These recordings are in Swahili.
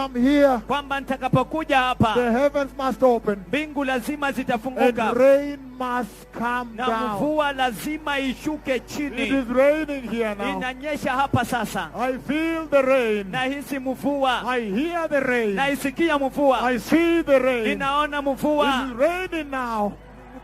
come here, kwamba nitakapokuja hapa the heavens must open mbingu lazima and zitafunguka rain must come na down. mvua lazima ishuke It chini. is raining here now. Inanyesha hapa sasa. I feel the rain. Nahisi mvua. I hear the rain. Naisikia mvua. I see the rain. Ninaona mvua. It is raining now.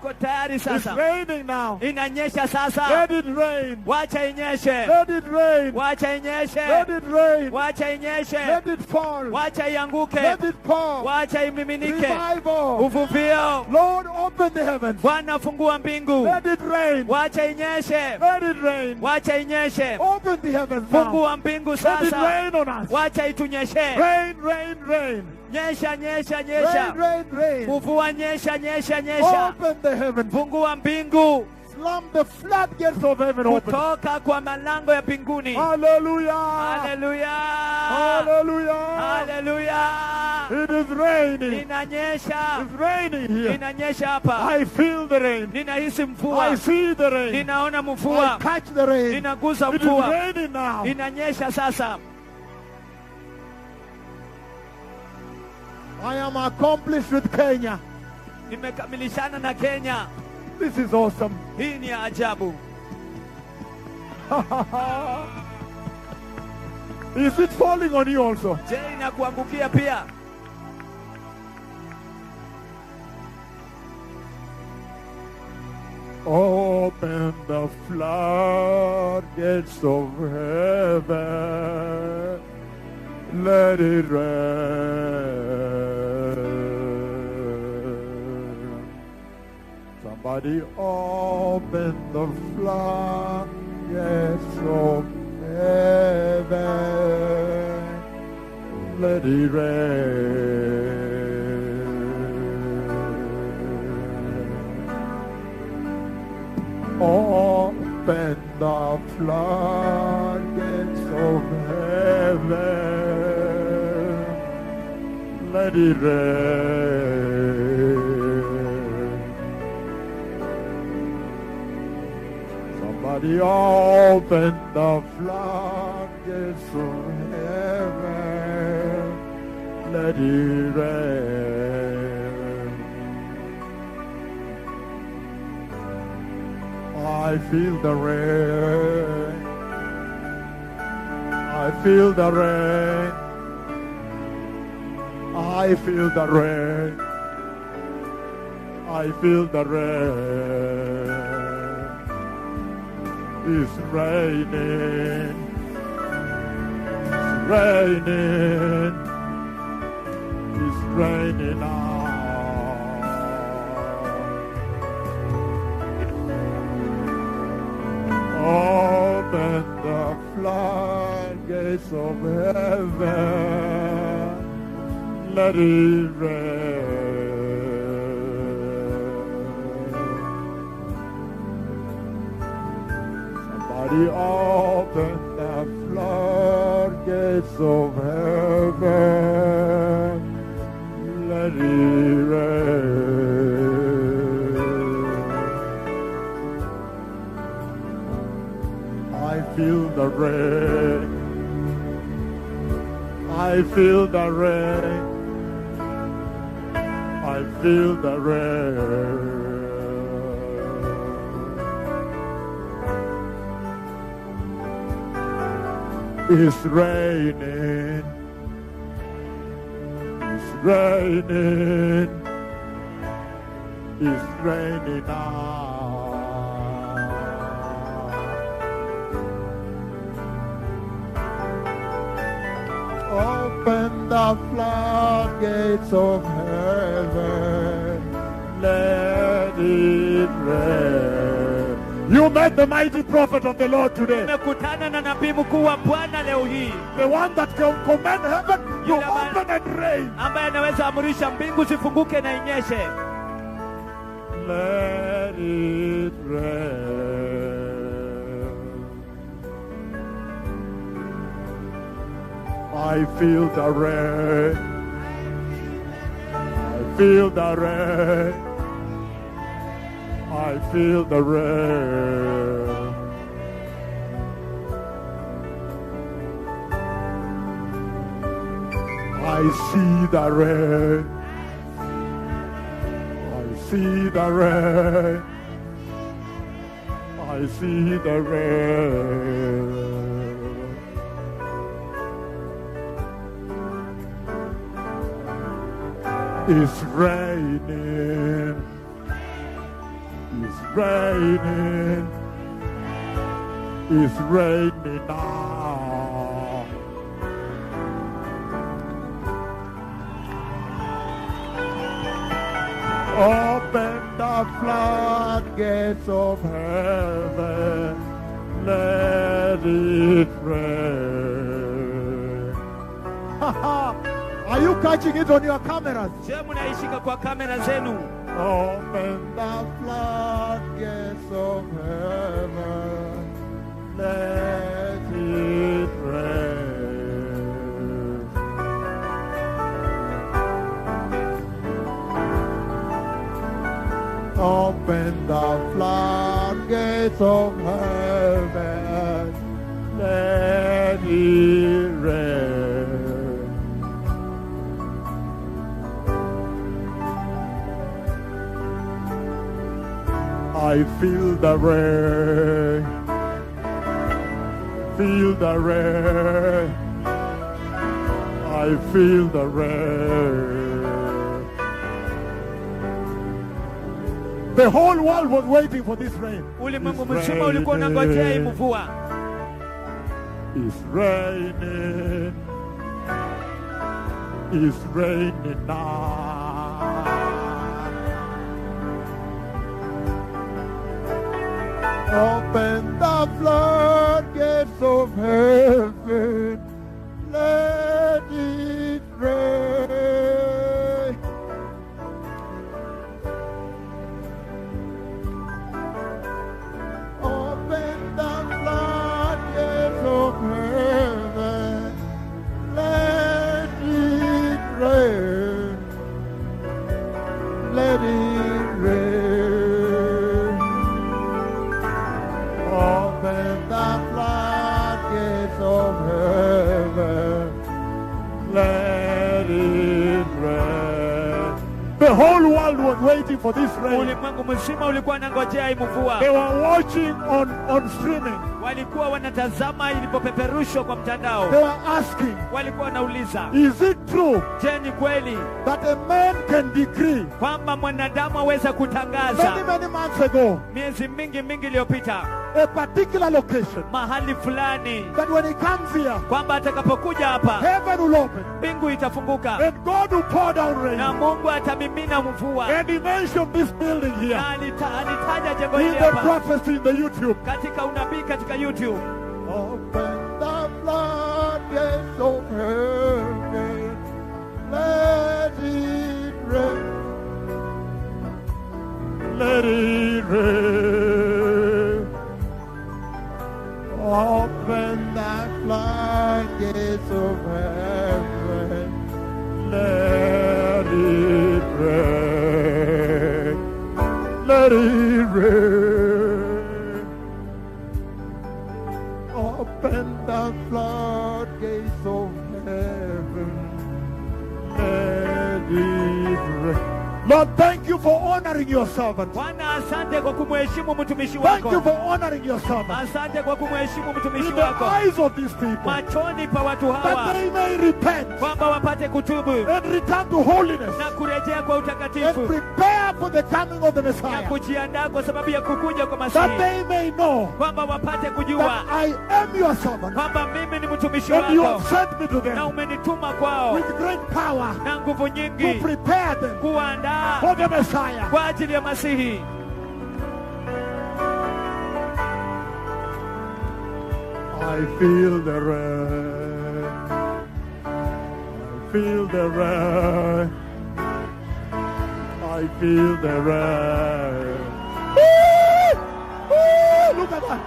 Uko tayari It's sasa. raining now. Inanyesha sasa. Let it rain. Wacha inyeshe. Let it rain. Wacha inyeshe. Let it rain. Wacha inyeshe. Let it fall. Wacha ianguke. Let it pour. Wacha imiminike. Revival. Uvuvio. Lord, open the heavens. Bwana fungua mbingu. Let it rain. Wacha inyeshe. Let it rain. Wacha inyeshe. Open the heavens now. Fungua mbingu Let it sasa. rain on us. Wacha itunyeshe. Rain, rain, rain. Nyesha, nyesha, Rain, nyesha. rain, rain. Mvua nyesha, nyesha, nyesha. Open the heavens. Fungua mbingu. Slam the floodgates of heaven open. Kutoka kwa malango ya mbinguni. Hallelujah. Haleluya. Hallelujah. Haleluya. It is raining. Inanyesha. It's raining here. Inanyesha hapa. I feel the rain. Ninahisi I mvua. see the rain. Ninaona I mvua. catch the rain. Ninaguza It is mvua. raining now. Inanyesha sasa. I am accomplished with Kenya. Nimekamilishana na Kenya. This is awesome. Hii ni ya ajabu. Is it falling on you also? Je, inakuangukia pia? Open the floodgates of heaven. Let it rain. Somebody open the floodgates of heaven. Let it rain. Open the floodgates of heaven. Let it rain. Somebody open the floodgates of heaven. Let it rain. I feel the rain. I feel the rain. I feel the rain. I feel the rain. It's raining. It's raining. It's raining now. Open the floodgates of heaven. Let it rain. Somebody open the floodgates of heaven. Let it rain. I feel the rain. I feel the rain. I feel the rain. It's raining. It's raining. It's raining now. Open the floodgates of heaven. Let it rain. You met the mighty prophet of the Lord today. Nimekutana na nabii mkuu wa Bwana leo hii. The one that can command heaven to Yule man- open and rain. ambaye anaweza amurisha mbingu zifunguke na inyeshe. Let it rain. I feel the rain. I feel the rain. I feel the rain. I see the rain. I see the rain. I see the rain. It's raining. It's raining. It's raining now. Open the floodgates of heaven. Let it rain. Are you catching it on your cameras? Je, mnaishika kwa kamera zenu? Open the floodgates of heaven. Let it rain. Open the floodgates of heaven. Let it rain. I feel the rain. Feel the rain. I feel the rain. The whole world was waiting for this rain. Ulimwengu mzima ulikuwa unangojea hii mvua. It's raining. It's raining now. Open the floodgates of heaven. Let it rain. Open the floodgates of heaven. Let it rain. Let it rain. Open the floodgates of heaven. Let it rain. The whole world was waiting for this rain. Ulimwengu mzima ulikuwa unangojea hii mvua. They were watching on streaming. Walikuwa wanatazama ilipopeperushwa kwa mtandao. They were asking, Walikuwa wanauliza, is it true je, ni kweli that a man can decree kwamba mwanadamu aweza kutangaza many months ago miezi mingi iliyopita a particular location mahali fulani that when he comes here, kwamba atakapokuja hapa heaven will open mbingu itafunguka and God will pour down rain? na Mungu atamimina mvua. And he mentioned this building here Na alitaja jengo in hili the hapa prophecy in the YouTube. katika unabii katika YouTube. Open the floodgates of heaven. Let it rain. Let it rain. Open the floodgates of heaven. Let it rain. Let it rain. Open the floodgates of heaven. Let it rain. Lord, thank you for honoring your servant. Bwana, asante kwa kumheshimu mtumishi Thank you wako. for honoring your servant. Asante kwa kumheshimu mtumishi In the wako eyes of these people, machoni pa watu that hawa, they may repent kwamba wapate kutubu and return to holiness na kurejea kwa and utakatifu prepare for the coming of the na Messiah, kujiandaa kwa sababu ya kukuja kwa that Masihi, they may know kwamba wapate that kujua I am your servant kwamba mimi ni mtumishi and you have wako sent me to na them umenituma kwao with great power na nguvu to nyingi prepare them kuandaa for the Messiah. kwa ajili ya Masihi. I feel the rain. I feel the rain. I feel the rain. Woo! Woo! Look at that.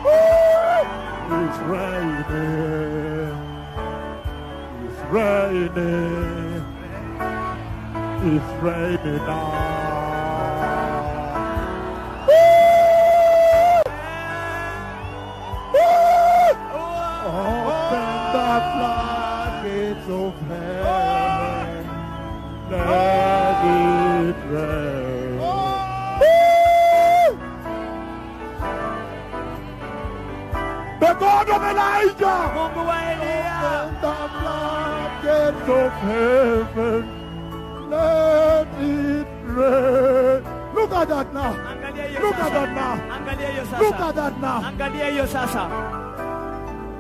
Woo! It's raining. It's raining. It's raining now. Open the floodgates floodgates of heaven, let it rain. The God of Elijah, Mungu wa Elia, open the floodgates of heaven, let it rain. Look at that now. angalia hiyo Look at sasa. that now. Angalia hiyo Look sasa. at that now. Angalia hiyo sasa.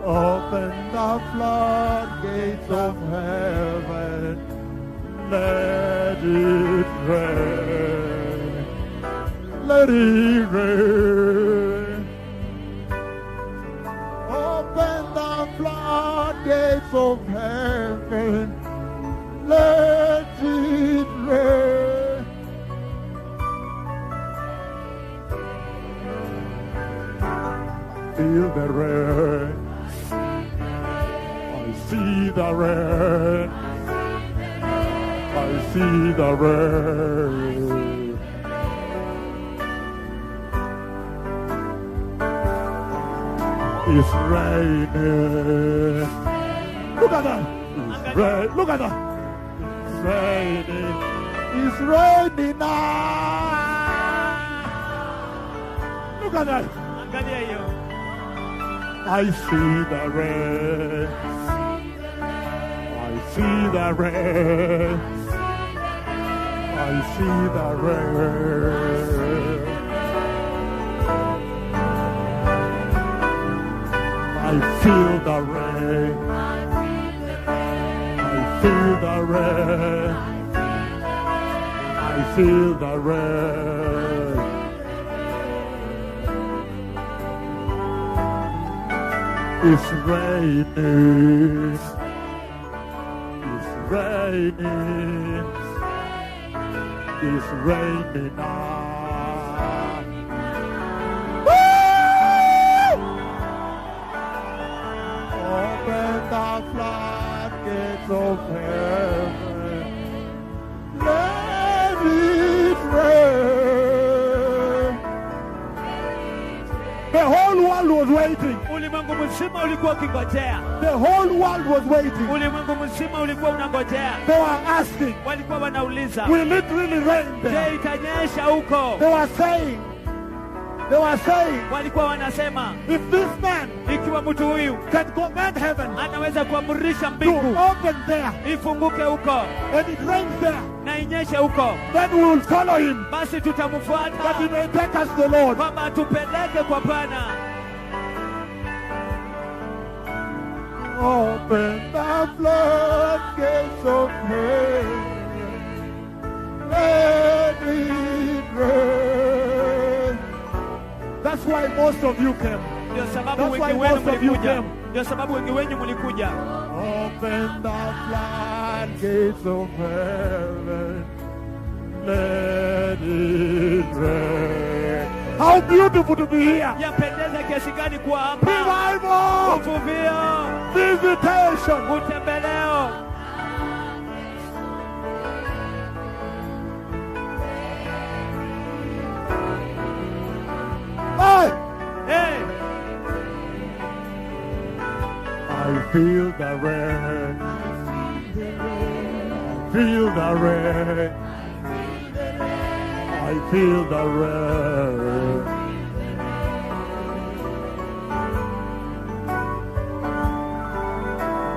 Open the floodgates of heaven, let it rain, let it rain. Open the floodgates of heaven, let it rain. Feel the rain. See the rain, I see the rain. It's raining. Look at that. It's rain. Look at that. It's raining. It's raining now. Look at that. Angalia hiyo. I see the rain. See the rain. I see the rain. I feel the rain. I feel the rain. I feel the rain. It's raining. Raining, it's raining now. Woo! Open the floodgates of heaven, let it rain. The whole world was waiting. Ulimwengu mzima ulikuwa ukingojea. The whole world was waiting. Ulimwengu mzima ulikuwa unangojea. They were asking, Walikuwa wanauliza, will it really rain there? je, itanyesha huko? They were saying, Walikuwa wanasema, if this man ikiwa mtu huyu can command heaven anaweza kuamrisha to mbingu open there ifunguke huko and it rains there, na inyeshe huko, then we will follow him, basi that tutamfuata he may take us to the Lord. kwamba atupeleke kwa Bwana. Open the floodgates of heaven, let it rain. That's why most of you came. Ndio sababu That's wengi why wenu most of you mlikuja. came. Ndio sababu wengi wenu mlikuja. Open the floodgates of heaven, let it rain. How beautiful to be here! Yapendeza kiasi gani kuwa hapa. Revival! Uvuvio, Visitation! utembeleo. Hey! Hey, I feel the rain. I feel the rain. I feel the rain.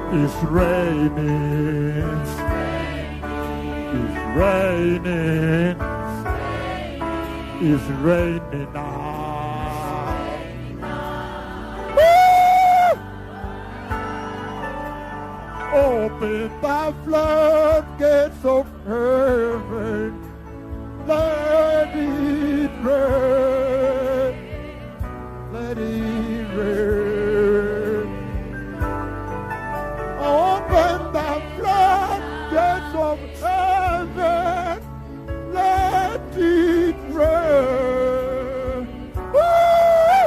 It's raining. It's raining. It's raining now. Woo! Open the floodgates of heaven. Let it rain. Let it rain. Open the floodgates of heaven. Let it rain. Woo!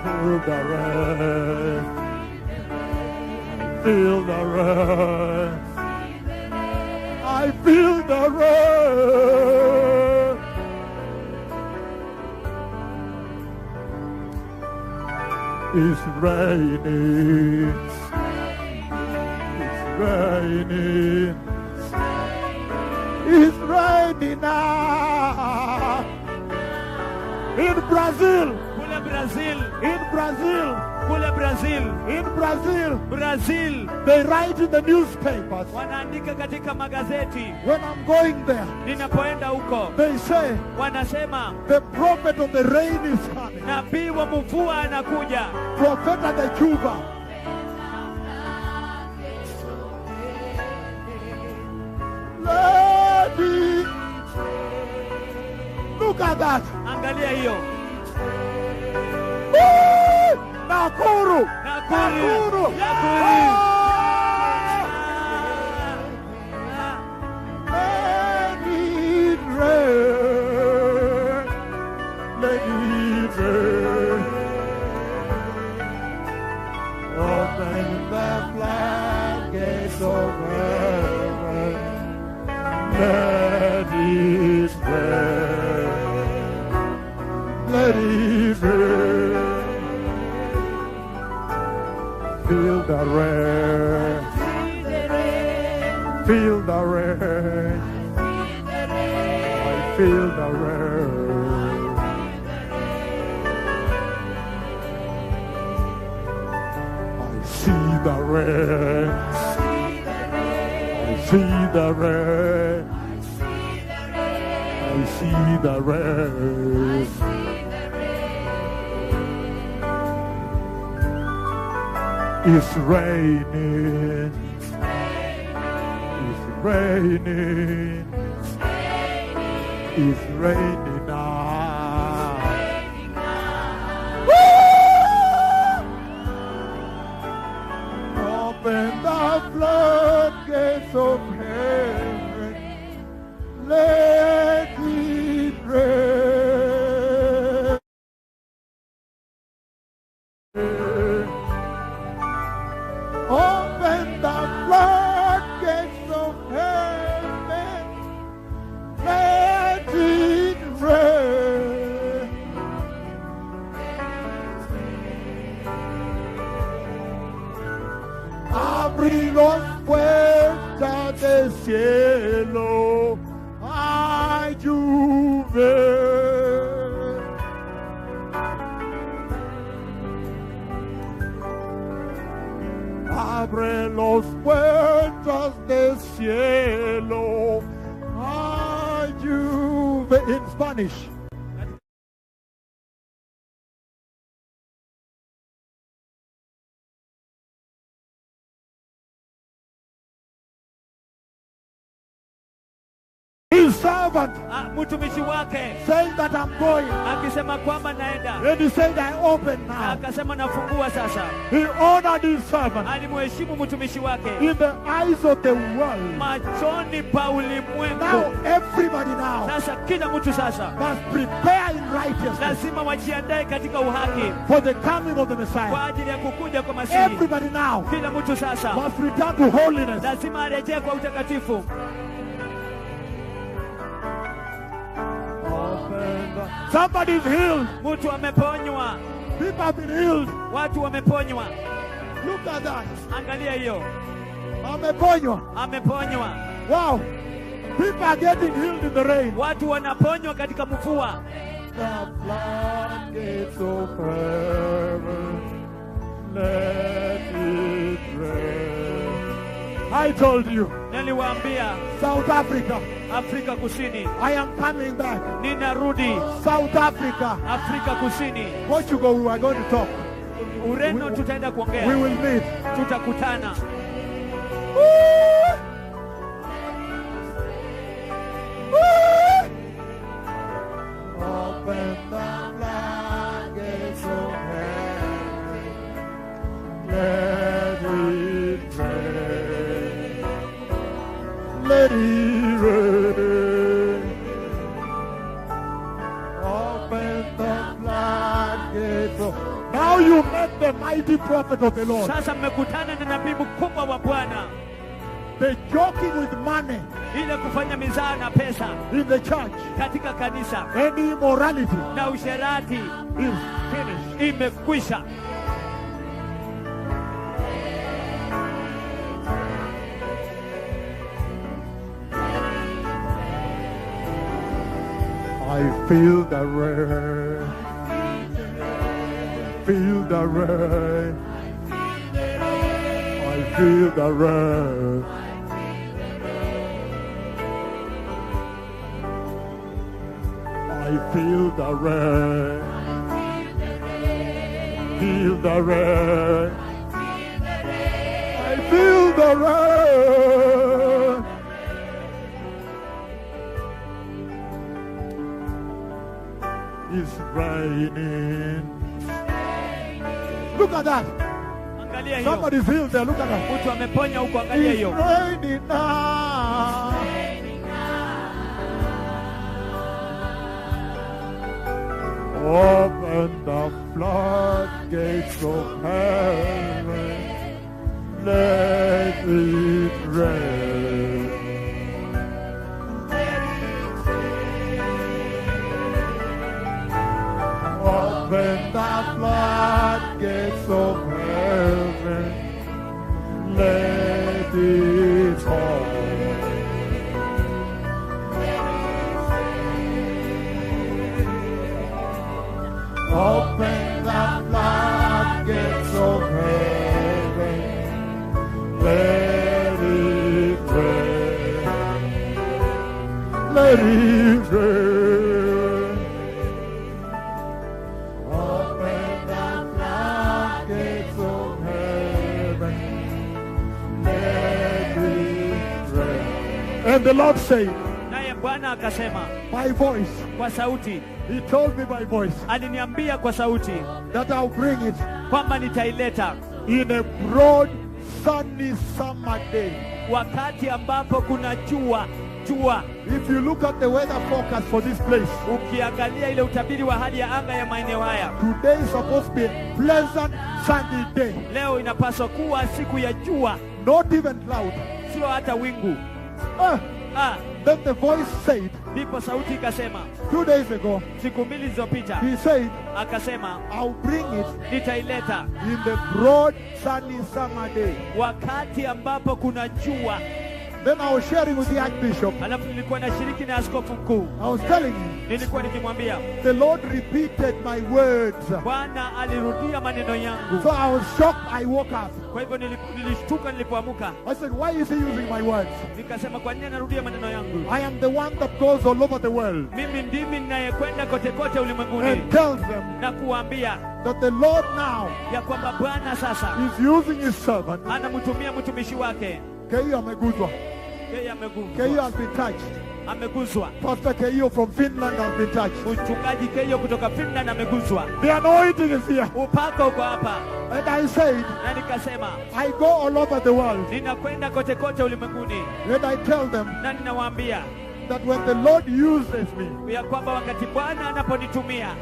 Feel the rain. Feel the rain. I feel the rain. It's raining. It's raining. It's raining now. In Brazil. Kule Brazil. In Brazil. Kule Brazil. In Brazil. Brazil. They write in the newspapers. Wanaandika katika magazeti. When I'm going there, Ninapoenda huko. they say, Wanasema the prophet of the rain is coming. nabii wa mvua anakuja. PROFETA the CHUVA. Lady. Look at that. Angalia hiyo. Woo! Nakuru. Nakuru. Let it rain. Let it rain. Open the floodgates of heaven. Let it rain. Let it rain. Feel the rain. Feel the rain. I feel the rain. I see the rain. I see the rain. I see the rain. It's raining. It's raining. It's raining now. Open the floodgates of heaven. Let it rain. Open the floodgates of heaven. Let it rain. Abrí los puertas del cielo. Ay, lluvia. Abre los puertas del cielo. Ay, lluvia. In Spanish. His servant Mtumishi wake saying that I'm going. akisema kwamba naenda. And he said, I open now. Akasema nafungua sasa. He honored his servant Alimheshimu mtumishi wake in the eyes of the world. machoni pa Now ulimwengu. everybody now Sasa kila mtu sasa must prepare in righteousness lazima wajiandae katika uhaki for the coming of the Messiah. kwa ajili ya kukuja kwa Masihi. Everybody now Kila mtu sasa must return to holiness. lazima arejee kwa utakatifu. Somebody is healed. Mtu ameponywa, People have been healed. watu wameponywa. Look at that. Angalia hiyo, Ameponywa. ameponywa. Wow. People are getting healed in the rain. Watu wanaponywa katika mvua. The floodgates of heaven, let it rain. I told you, Niliwaambia South Africa, Afrika Kusini, I am coming back. ninarudi. South Africa, Afrika Kusini, Portugal, we are going to talk. Ureno tutaenda We kuongea, will meet. tutakutana. Woo! Woo! Open the floodgates of heaven, let it rain, let it rain. Open the floodgates of. Now you met the mighty prophet of the Lord. Sasa mmekutana na nabii mkubwa wa Bwana. The joking with money Ile kufanya mizaa na pesa in the church, katika kanisa any immorality na usherati is finished. imekwisha. I feel the rain. Feel the rain. I feel the rain. I feel the rain. Feel the rain. I feel the rain. It's raining. Look at that. Angalia hiyo. Somebody feel there. Look at that. Mtu ameponya huko, angalia It's hiyo. raining now. Open the floodgates of heaven. Let it rain. Open the floodgates of heaven. Let it fall. Open the floodgates of heaven. Let it rain. Let it rain. Open the floodgates of heaven. Let it rain. And the Lord said, Naye Bwana akasema by voice, kwa sauti, He told me by voice aliniambia kwa sauti that I'll bring it kwamba nitaileta in a broad, sunny summer day. wakati ambapo kuna jua. If you look at the weather forecast for this place, Ukiangalia ile utabiri wa hali ya anga ya maeneo haya, today is supposed to be a pleasant, sunny day. leo inapaswa kuwa siku ya jua, Not even cloud. sio hata wingu. Then the voice said, Ndipo sauti ikasema 2 days ago, siku 2 zilizopita, He said, akasema I'll bring it nitaileta in the broad, sunny summer day. wakati ambapo kuna jua. Then I was sharing with the Archbishop. Alafu nilikuwa nashiriki na askofu mkuu, I was telling him, nilikuwa nikimwambia the Lord repeated my words. Bwana alirudia maneno yangu. So I was shocked. I woke up. Kwa hivyo nilishtuka nilipoamuka. I said, why is he using my words? Nikasema kwa nini anarudia maneno yangu? I am the one that goes all over the world Mimi ndimi ninayekwenda kote kote ulimwenguni and tells them na kuambia that the Lord now ya kwamba Bwana sasa is using his servant. anamtumia mtumishi wake. Keio ameguzwa. Keio has been touched. Ameguzwa. Pastor Keio from Finland has been touched. Mchungaji Keio kutoka Finland ameguzwa. The anointing is here. Upako uko hapa. And I said, Na nikasema I go all over the world. ninakwenda kote kote ulimwenguni. And I tell them Na ninawaambia that when the Lord uses me ya kwamba wakati Bwana anaponitumia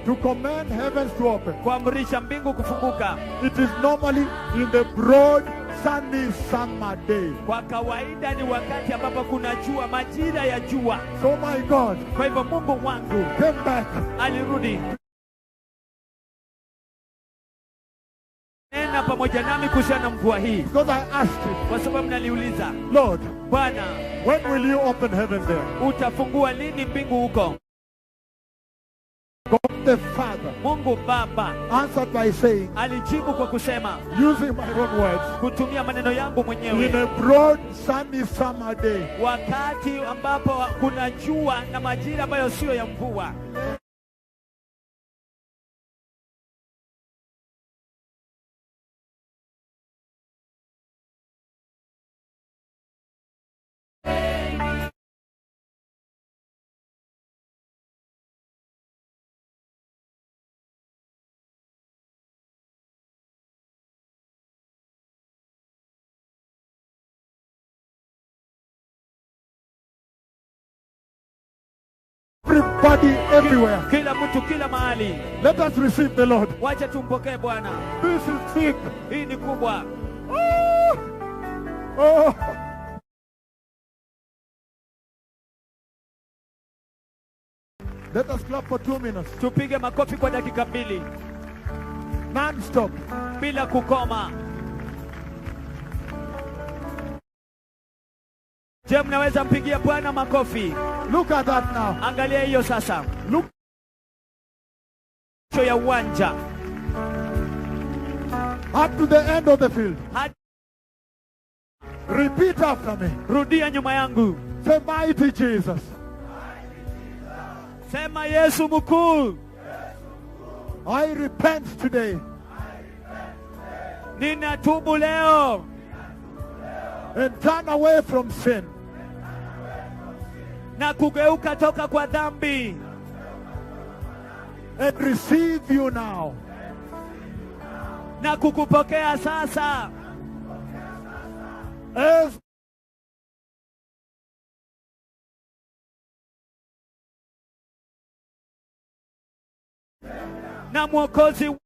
to command heavens to open, kuamrisha mbingu kufunguka, it is normally in the broad, sunny summer day. kwa kawaida ni wakati ambapo kuna jua, majira ya jua. So my God Kwa hivyo Mungu wangu came back. alirudi nena pamoja nami kuhusiana na mvua hii, Because I asked him, kwa sababu naliuliza, Lord, Bwana, when will you open heaven there? utafungua lini mbingu huko? God the Father Mungu Baba answered by saying, alijibu kwa kusema, using my own words, kutumia maneno yangu in mwenyewe, a broad, sunny summer day, wakati ambapo kuna jua na majira ambayo sio ya mvua. everybody, everywhere. Kila mtu kila mahali, Let us receive the Lord. wacha tumpokee Bwana. This is thick. Hii ni kubwa. Oh! Oh! Let us clap for 2 minutes. Tupige makofi kwa dakika 2 Non-stop. bila kukoma. Je, mnaweza mpigia Bwana makofi? Look at that now. Angalia hiyo sasa. Look. Ya uwanja. Up to the end of the field. Hadi Repeat after me. rudia nyuma yangu. Say, mighty Jesus. Sema Yesu mkuu. I repent today. Ninatubu leo. And turn away from sin. Na kugeuka toka kwa dhambi. And receive you now. Na kukupokea sasa. As na Mwokozi